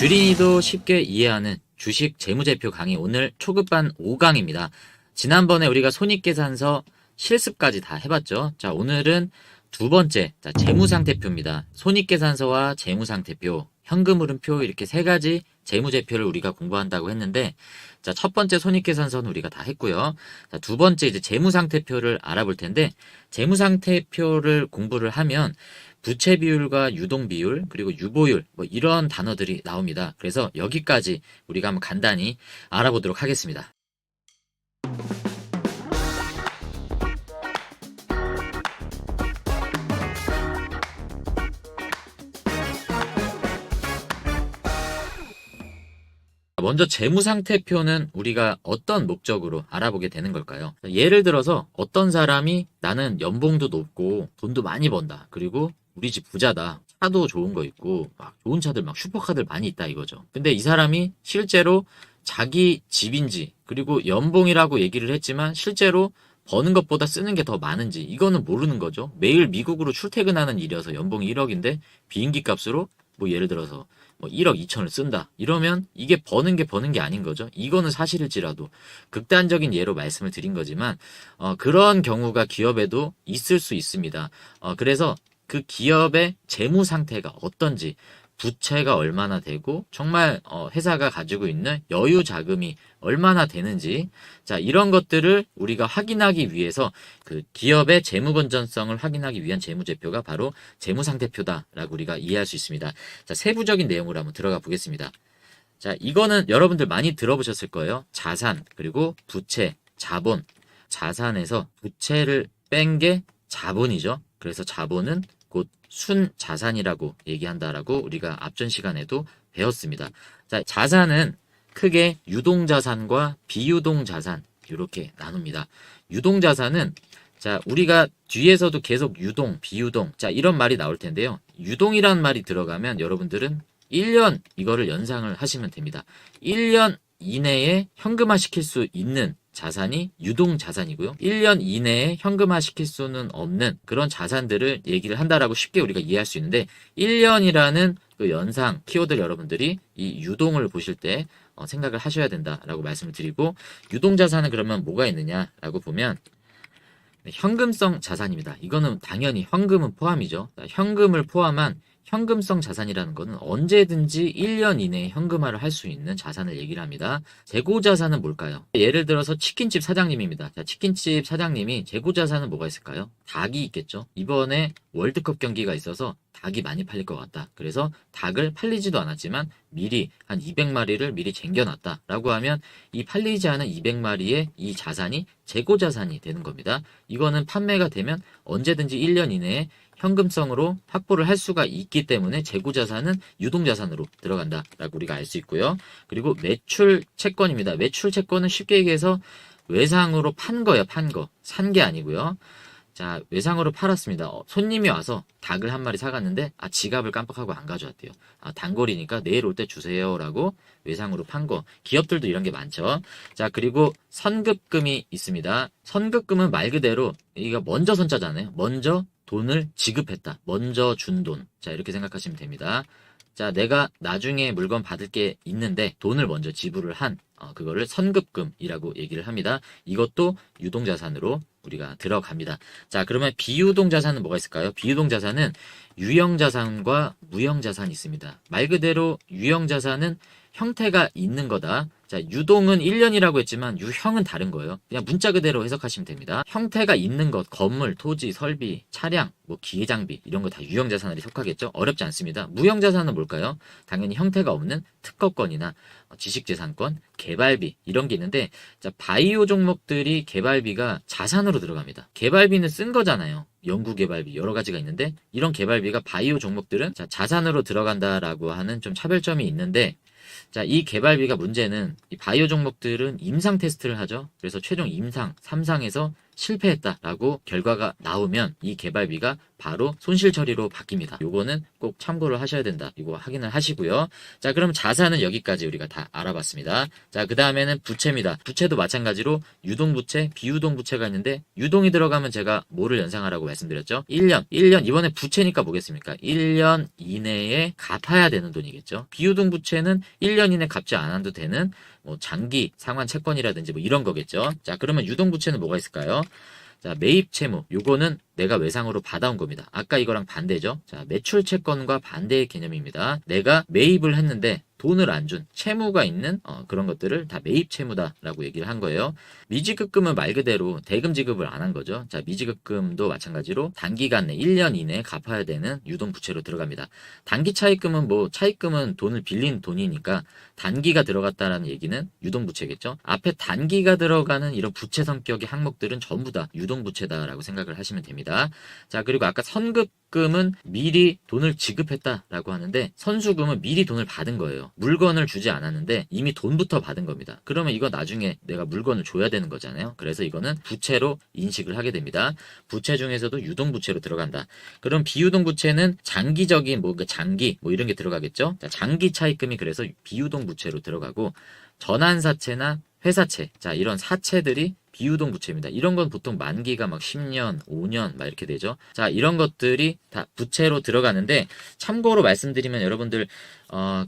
주린이도 쉽게 이해하는 주식 재무제표 강의 오늘 초급반 5강입니다. 지난번에 우리가 손익계산서 실습까지 다 해봤죠. 자, 오늘은 두 번째, 자, 재무상태표입니다. 손익계산서와 재무상태표, 현금흐름표 이렇게 세 가지 재무제표를 우리가 공부한다고 했는데, 자, 첫 번째 손익계산서는 우리가 다 했고요. 자, 두 번째 이제 재무상태표를 알아볼 텐데, 재무상태표를 공부를 하면 부채 비율과 유동 비율, 그리고 유보율, 뭐 이런 단어들이 나옵니다. 그래서 여기까지 우리가 한번 간단히 알아보도록 하겠습니다. 먼저 재무상태표는 우리가 어떤 목적으로 알아보게 되는 걸까요? 예를 들어서 어떤 사람이 나는 연봉도 높고 돈도 많이 번다. 그리고 우리 집 부자다. 차도 좋은 거 있고 막 좋은 차들 막 슈퍼카들 많이 있다 이거죠. 근데 이 사람이 실제로 자기 집인지 그리고 연봉이라고 얘기를 했지만 실제로 버는 것보다 쓰는 게 더 많은지 이거는 모르는 거죠. 매일 미국으로 출퇴근하는 일이어서 연봉이 1억인데 비행기 값으로 뭐 예를 들어서 뭐 1억 2천을 쓴다. 이러면 이게 버는 게 아닌 거죠. 이거는 사실일지라도 극단적인 예로 말씀을 드린 거지만 그런 경우가 기업에도 있을 수 있습니다. 그래서 그 기업의 재무 상태가 어떤지 부채가 얼마나 되고 정말 회사가 가지고 있는 여유 자금이 얼마나 되는지 자 이런 것들을 우리가 확인하기 위해서 그 기업의 재무 건전성을 확인하기 위한 재무제표가 바로 재무상태표다라고 우리가 이해할 수 있습니다. 자 세부적인 내용으로 한번 들어가 보겠습니다. 자 이거는 여러분들 많이 들어보셨을 거예요. 자산 그리고 부채, 자본. 자산에서 부채를 뺀 게 자본이죠. 그래서 자본은 곧 순자산이라고 얘기한다라고 우리가 앞전 시간에도 배웠습니다. 자, 자산은 크게 유동자산과 비유동자산 이렇게 나눕니다. 유동자산은 자, 우리가 뒤에서도 계속 유동, 비유동 자, 이런 말이 나올 텐데요. 유동이란 말이 들어가면 여러분들은 1년 이거를 연상을 하시면 됩니다. 1년 이내에 현금화 시킬 수 있는 자산이 유동자산이고요. 1년 이내에 현금화 시킬 수는 없는 그런 자산들을 얘기를 한다라고 쉽게 우리가 이해할 수 있는데 1년이라는 그 연상 키워드를 여러분들이 이 유동을 보실 때 생각을 하셔야 된다라고 말씀을 드리고 유동자산은 그러면 뭐가 있느냐라고 보면 현금성 자산입니다. 이거는 당연히 현금은 포함이죠. 현금을 포함한 현금성 자산이라는 것은 언제든지 1년 이내에 현금화를 할 수 있는 자산을 얘기를 합니다. 재고자산은 뭘까요? 예를 들어서 치킨집 사장님입니다. 자, 치킨집 사장님이 재고자산은 뭐가 있을까요? 닭이 있겠죠. 이번에 월드컵 경기가 있어서 닭이 많이 팔릴 것 같다. 그래서 닭을 팔리지도 않았지만 미리 한 200마리를 미리 쟁겨놨다라고 하면 이 팔리지 않은 200마리의 이 자산이 재고자산이 되는 겁니다. 이거는 판매가 되면 언제든지 1년 이내에 현금성으로 확보를 할 수가 있기 때문에 재고자산은 유동자산으로 들어간다라고 우리가 알 수 있고요. 그리고 매출 채권입니다. 매출 채권은 쉽게 얘기해서 외상으로 판 거예요. 판 거. 산 게 아니고요. 자, 외상으로 팔았습니다. 손님이 와서 닭을 한 마리 사갔는데 지갑을 깜빡하고 안 가져왔대요. 단거리니까 내일 올 때 주세요라고 외상으로 판 거. 기업들도 이런 게 많죠. 자, 그리고 선급금이 있습니다. 선급금은 말 그대로 이거 먼저 선자잖아요. 먼저 돈을 지급했다. 먼저 준 돈. 자, 이렇게 생각하시면 됩니다. 자, 내가 나중에 물건 받을 게 있는데 돈을 먼저 지불을 한 그거를 선급금이라고 얘기를 합니다. 이것도 유동자산으로 우리가 들어갑니다. 자, 그러면 비유동자산은 뭐가 있을까요? 비유동자산은 유형자산과 무형자산이 있습니다. 말 그대로 유형자산은 형태가 있는 거다. 자, 유동은 1년이라고 했지만 유형은 다른 거예요. 그냥 문자 그대로 해석하시면 됩니다. 형태가 있는 것, 건물, 토지, 설비, 차량, 뭐 기계장비 이런 거 다 유형자산에 속하겠죠? 어렵지 않습니다. 무형자산은 뭘까요? 당연히 형태가 없는 특허권이나 지식재산권, 개발비 이런 게 있는데 자, 바이오 종목들이 개발비가 자산으로 들어갑니다. 개발비는 쓴 거잖아요. 연구개발비 여러 가지가 있는데 이런 개발비가 바이오 종목들은 자, 자산으로 들어간다라고 하는 좀 차별점이 있는데 자, 이 개발비가 문제는 이 바이오 종목들은 임상 테스트를 하죠. 그래서 최종 임상 3상에서 실패했다라고 결과가 나오면 이 개발비가 바로 손실 처리로 바뀝니다. 요거는 꼭 참고를 하셔야 된다. 이거 확인을 하시고요. 자, 그럼 자산은 여기까지 우리가 다 알아봤습니다. 자, 그 다음에는 부채입니다. 부채도 마찬가지로 유동부채, 비유동부채가 있는데 유동이 들어가면 제가 뭐를 연상하라고 말씀드렸죠? 1년 이번에 부채니까 뭐겠습니까? 1년 이내에 갚아야 되는 돈이겠죠. 비유동부채는 1년 이내 갚지 않아도 되는 뭐 장기 상환 채권이라든지 뭐 이런 거겠죠. 자, 그러면 유동부채는 뭐가 있을까요? 자, 매입 채무. 요거는 내가 외상으로 받아온 겁니다. 아까 이거랑 반대죠. 자, 매출 채권과 반대의 개념입니다. 내가 매입을 했는데 돈을 안 준 채무가 있는 그런 것들을 다 매입 채무다라고 얘기를 한 거예요. 미지급금은 말 그대로 대금 지급을 안 한 거죠. 자, 미지급금도 마찬가지로 단기간 내 1년 이내에 갚아야 되는 유동부채로 들어갑니다. 단기 차입금은 뭐 차입금은 돈을 빌린 돈이니까 단기가 들어갔다라는 얘기는 유동부채겠죠. 앞에 단기가 들어가는 이런 부채 성격의 항목들은 전부 다 유동부채다라고 생각을 하시면 됩니다. 자, 그리고 아까 선급금은 미리 돈을 지급했다라고 하는데 선수금은 미리 돈을 받은 거예요. 물건을 주지 않았는데 이미 돈부터 받은 겁니다. 그러면 이거 나중에 내가 물건을 줘야 되는 거잖아요. 그래서 이거는 부채로 인식을 하게 됩니다. 부채 중에서도 유동부채로 들어간다. 그럼 비유동부채는 장기적인 뭐 장기 뭐 이런 게 들어가겠죠. 자, 장기 차입금이 그래서 비유동부채로 들어가고 전환사채나 회사채, 자, 이런 사채들이 비유동부채입니다. 이런 건 보통 만기가 막 10년, 5년 막 이렇게 되죠. 자, 이런 것들이 다 부채로 들어가는데 참고로 말씀드리면 여러분들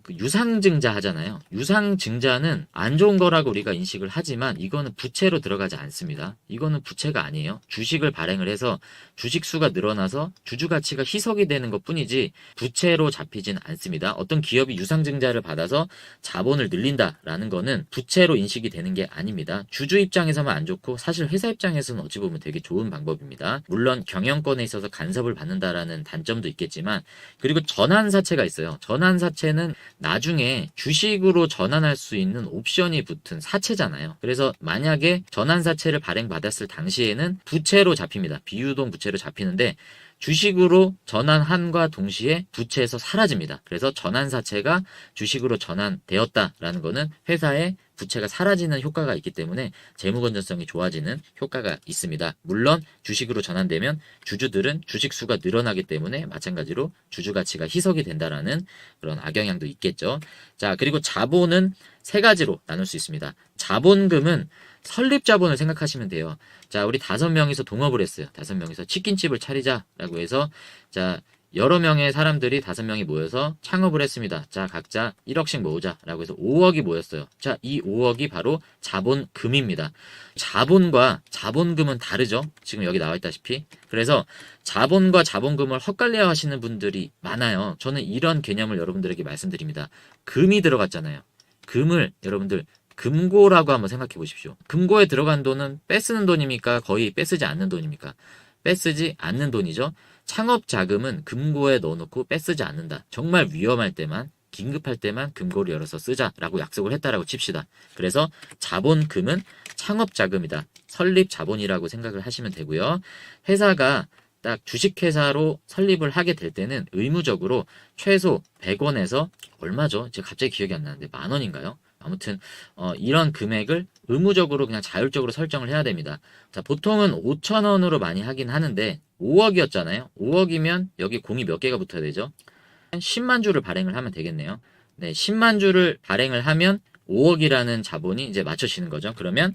그 유상증자 하잖아요. 유상증자는 안 좋은 거라고 우리가 인식을 하지만 이거는 부채로 들어가지 않습니다. 이거는 부채가 아니에요. 주식을 발행을 해서 주식 수가 늘어나서 주주 가치가 희석이 되는 것뿐이지 부채로 잡히진 않습니다. 어떤 기업이 유상증자를 받아서 자본을 늘린다라는 거는 부채로 인식이 되는 게 아닙니다. 주주 입장에서만 안 좋고 사실 회사 입장에서는 어찌 보면 되게 좋은 방법입니다. 물론 경영권에 있어서 간섭을 받는다라는 단점도 있겠지만 그리고 전환사채가 있어요. 전환사채는 나중에 주식으로 전환할 수 있는 옵션이 붙은 사채잖아요. 그래서 만약에 전환사채를 발행받았을 당시에는 부채로 잡힙니다. 비유동 부채로 잡히는데 주식으로 전환함과 동시에 부채에서 사라집니다. 그래서 전환사채가 주식으로 전환되었다라는 거는 회사의 부채가 사라지는 효과가 있기 때문에 재무 건전성이 좋아지는 효과가 있습니다. 물론 주식으로 전환되면 주주들은 주식 수가 늘어나기 때문에 마찬가지로 주주 가치가 희석이 된다라는 그런 악영향도 있겠죠. 자, 그리고 자본은 세 가지로 나눌 수 있습니다. 자본금은 설립 자본을 생각하시면 돼요. 자, 우리 5명이서 동업을 했어요. 5명이서 치킨집을 차리자라고 해서 자, 여러 명의 사람들이 5명이 모여서 창업을 했습니다. 자, 각자 1억씩 모으자라고 해서 5억이 모였어요. 자, 이 5억이 바로 자본금입니다. 자본과 자본금은 다르죠? 지금 여기 나와 있다시피. 그래서 자본과 자본금을 헛갈려 하시는 분들이 많아요. 저는 이런 개념을 여러분들에게 말씀드립니다. 금이 들어갔잖아요. 금을 여러분들 금고라고 한번 생각해 보십시오. 금고에 들어간 돈은 빼쓰는 돈입니까? 거의 빼쓰지 않는 돈입니까? 빼쓰지 않는 돈이죠. 창업 자금은 금고에 넣어놓고 빼쓰지 않는다. 정말 위험할 때만 긴급할 때만 금고를 열어서 쓰자라고 약속을 했다라고 칩시다. 그래서 자본금은 창업 자금이다. 설립 자본이라고 생각을 하시면 되고요. 회사가 딱 주식회사로 설립을 하게 될 때는 의무적으로 최소 100원에서 얼마죠? 제가 갑자기 기억이 안 나는데 10,000원인가요? 아무튼 이런 금액을 의무적으로 그냥 자율적으로 설정을 해야 됩니다. 자, 보통은 5,000원으로 많이 하긴 하는데 5억이었잖아요. 5억이면 여기 공이 몇 개가 붙어야 되죠? 10만 주를 발행을 하면 되겠네요. 네, 10만 주를 발행을 하면 5억이라는 자본이 이제 맞춰지는 거죠. 그러면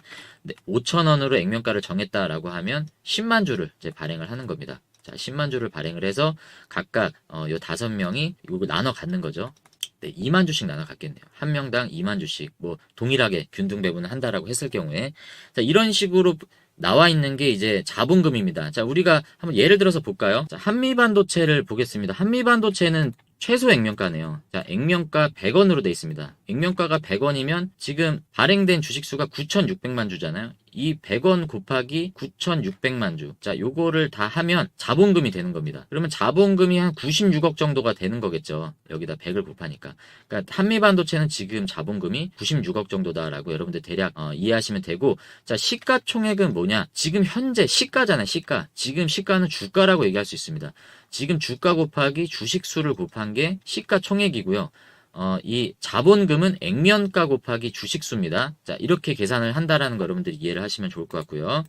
5,000원으로 액면가를 정했다라고 하면 10만 주를 이제 발행을 하는 겁니다. 자, 10만 주를 발행을 해서 각각 요 5명이 이거 나눠 갖는 거죠. 네, 2만 주씩 나눠 갖겠네요. 한 명당 2만 주씩 뭐 동일하게 균등 배분을 한다라고 했을 경우에 자, 이런 식으로 나와 있는 게 이제 자본금입니다. 자, 우리가 한번 예를 들어서 볼까요? 자, 한미반도체를 보겠습니다. 한미반도체는 최소 액면가네요. 자, 액면가 100원으로 돼 있습니다. 액면가가 100원이면 지금 발행된 주식수가 9,600만 주잖아요. 이 100원 곱하기 9,600만 주. 자, 요거를 다 하면 자본금이 되는 겁니다. 그러면 자본금이 한 96억 정도가 되는 거겠죠. 여기다 100을 곱하니까. 그러니까 한미반도체는 지금 자본금이 96억 정도다라고 여러분들 대략 이해하시면 되고, 자, 시가총액은 뭐냐? 지금 현재 시가잖아요, 시가. 지금 시가는 주가라고 얘기할 수 있습니다. 지금 주가 곱하기 주식수를 곱한 게 시가총액이고요. 이 자본금은 액면가 곱하기 주식수입니다. 자, 이렇게 계산을 한다라는 거 여러분들이 이해를 하시면 좋을 것 같고요.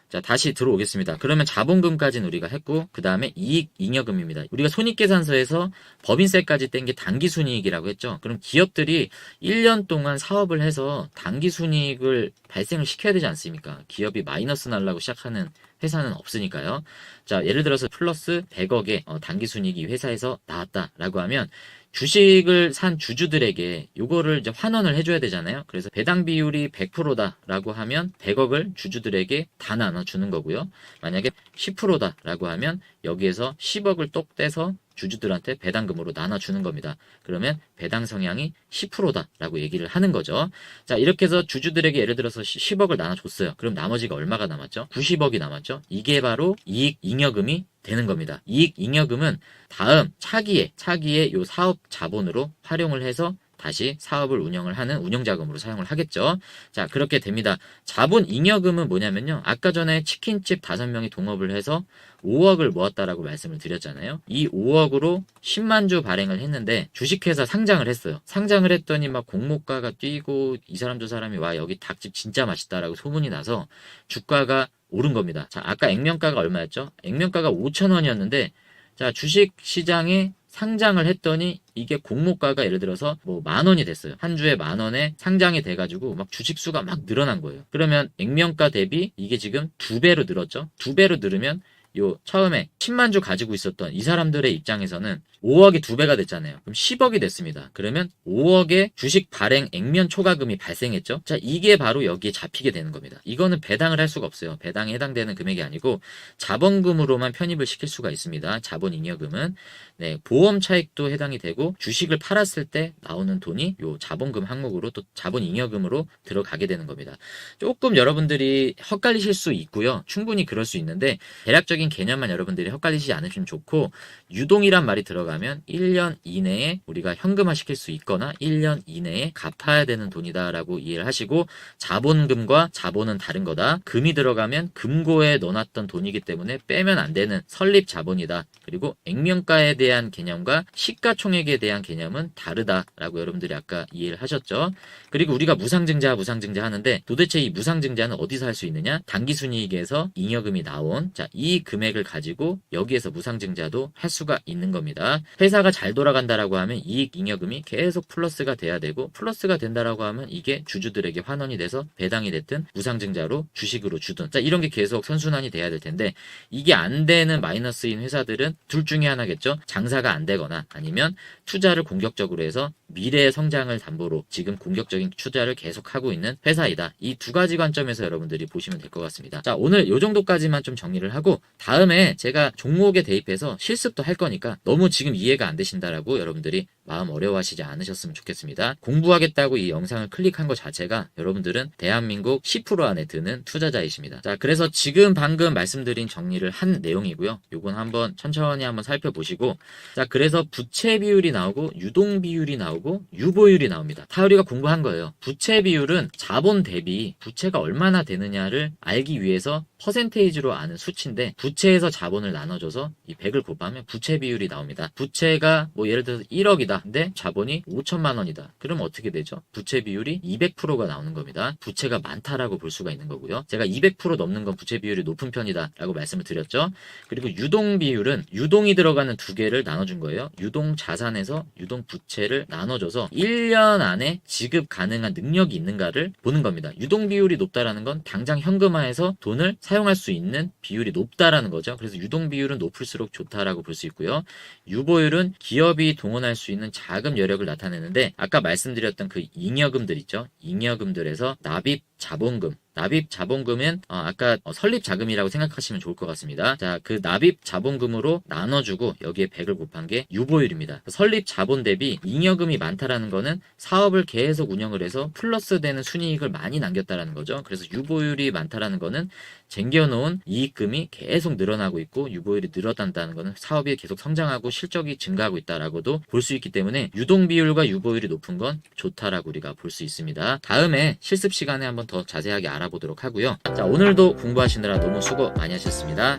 자, 다시 들어오겠습니다. 그러면 자본금까지는 우리가 했고, 그 다음에 이익 잉여금입니다. 우리가 손익계산서에서 법인세까지 뗀 게 당기순이익이라고 했죠. 그럼 기업들이 1년 동안 사업을 해서 당기순이익을 발생을 시켜야 되지 않습니까? 기업이 마이너스 날라고 시작하는 회사는 없으니까요. 자, 예를 들어서 플러스 100억의 당기순이익이 회사에서 나왔다라고 하면 주식을 산 주주들에게 요거를 이제 환원을 해줘야 되잖아요. 그래서 배당 비율이 100%다라고 하면 100억을 주주들에게 다 나눠주는 거고요. 만약에 10%다라고 하면 여기에서 10억을 똑 떼서 주주들한테 배당금으로 나눠주는 겁니다. 그러면 배당 성향이 10%다라고 얘기를 하는 거죠. 자, 이렇게 해서 주주들에게 예를 들어서 10억을 나눠줬어요. 그럼 나머지가 얼마가 남았죠? 90억이 남았죠. 이게 바로 이익 잉여금이 되는 겁니다. 이익 잉여금은 다음 차기에 요 사업 자본으로 활용을 해서 다시 사업을 운영을 하는 운영자금으로 사용을 하겠죠. 자, 그렇게 됩니다. 자본 잉여금은 뭐냐면요. 아까 전에 치킨집 5명이 동업을 해서 5억을 모았다라고 말씀을 드렸잖아요. 이 5억으로 10만 주 발행을 했는데 주식회사 상장을 했어요. 상장을 했더니 막 공모가가 뛰고 이 사람 저 사람이 와 여기 닭집 진짜 맛있다라고 소문이 나서 주가가 오른 겁니다. 자, 아까 액면가가 얼마였죠? 액면가가 5,000원이었는데 자, 주식 시장에 상장을 했더니 이게 공모가가 예를 들어서 뭐 10,000원이 됐어요. 한 주에 10,000원에 상장이 돼가지고 막 주식수가 막 늘어난 거예요. 그러면 액면가 대비 이게 지금 2배로 늘었죠. 2배로 늘으면 요 처음에 10만 주 가지고 있었던 이 사람들의 입장에서는 5억이 2배가 됐잖아요. 그럼 10억이 됐습니다. 그러면 5억의 주식 발행 액면 초과금이 발생했죠. 자, 이게 바로 여기에 잡히게 되는 겁니다. 이거는 배당을 할 수가 없어요. 배당에 해당되는 금액이 아니고 자본금으로만 편입을 시킬 수가 있습니다. 자본 잉여금은 네, 보험 차익도 해당이 되고 주식을 팔았을 때 나오는 돈이 요 자본금 항목으로 또 자본 잉여금으로 들어가게 되는 겁니다. 조금 여러분들이 헛갈리실 수 있고요. 충분히 그럴 수 있는데 대략적인 개념만 여러분들이 헛갈리지 않으시면 좋고 유동이란 말이 들어가면 1년 이내에 우리가 현금화 시킬 수 있거나 1년 이내에 갚아야 되는 돈이다라고 이해를 하시고 자본금과 자본은 다른 거다. 금이 들어가면 금고에 넣어놨던 돈이기 때문에 빼면 안 되는 설립 자본이다. 그리고 액면가에 대한 개념과 시가총액에 대한 개념은 다르다라고 여러분들이 아까 이해를 하셨죠. 그리고 우리가 무상증자 하는데 도대체 이 무상증자는 어디서 할 수 있느냐? 당기순이익에서 잉여금이 나온 이 금액을 가지고 여기에서 무상증자도 할 수가 있는 겁니다. 회사가 잘 돌아간다라고 하면 이익 잉여금이 계속 플러스가 돼야 되고 플러스가 된다라고 하면 이게 주주들에게 환원이 돼서 배당이 됐든 무상증자로 주식으로 주든 이런 게 계속 선순환이 돼야 될 텐데 이게 안 되는 마이너스인 회사들은 둘 중에 하나겠죠. 장사가 안 되거나 아니면 투자를 공격적으로 해서 미래의 성장을 담보로 지금 공격적인 투자를 계속하고 있는 회사이다. 이 두 가지 관점에서 여러분들이 보시면 될 것 같습니다. 자, 오늘 요 정도까지만 좀 정리를 하고 다음에 제가 종목에 대입해서 실습도 할 거니까 너무 지금 이해가 안 되신다라고 여러분들이 마음 어려워하시지 않으셨으면 좋겠습니다. 공부하겠다고 이 영상을 클릭한 것 자체가 여러분들은 대한민국 10% 안에 드는 투자자이십니다. 자, 그래서 지금 방금 말씀드린 정리를 한 내용이고요. 요건 한번 천천히 한번 살펴보시고 자, 그래서 부채 비율이 나오고 유동 비율이 나오고 유보율이 나옵니다. 다 우리가 공부한 거예요. 부채 비율은 자본 대비 부채가 얼마나 되느냐를 알기 위해서 퍼센테이지로 아는 수치인데 부채에서 자본을 나눠줘서 이 100을 곱하면 부채 비율이 나옵니다. 부채가 뭐 예를 들어서 1억이다. 근데 자본이 5천만 원이다. 그럼 어떻게 되죠? 부채 비율이 200%가 나오는 겁니다. 부채가 많다라고 볼 수가 있는 거고요. 제가 200% 넘는 건 부채 비율이 높은 편이다 라고 말씀을 드렸죠. 그리고 유동 비율은 유동이 들어가는 두 개를 나눠준 거예요. 유동 자산에서 유동 부채를 나눠줘서 1년 안에 지급 가능한 능력이 있는가를 보는 겁니다. 유동 비율이 높다라는 건 당장 현금화해서 돈을 사용할 수 있는 비율이 높다라는 거죠. 그래서 유동 비율은 높을수록 좋다라고 볼 수 있고요. 유보율은 기업이 동원할 수 있는 자금 여력을 나타내는데 아까 말씀드렸던 그 잉여금들 있죠. 잉여금들에서 납입 자본금 납입 자본금은 아까 설립 자금이라고 생각하시면 좋을 것 같습니다. 자, 그 납입 자본금으로 나눠주고 여기에 100을 곱한 게 유보율입니다. 설립 자본 대비 잉여금이 많다라는 거는 사업을 계속 운영을 해서 플러스 되는 순이익을 많이 남겼다라는 거죠. 그래서 유보율이 많다라는 거는 쟁겨놓은 이익금이 계속 늘어나고 있고 유보율이 늘어난다는 거는 사업이 계속 성장하고 실적이 증가하고 있다라고도 볼 수 있기 때문에 유동 비율과 유보율이 높은 건 좋다라고 우리가 볼 수 있습니다. 다음에 실습 시간에 한번 더 자세하게 알아보도록 하고요. 자, 오늘도 공부하시느라 너무 수고 많이 하셨습니다.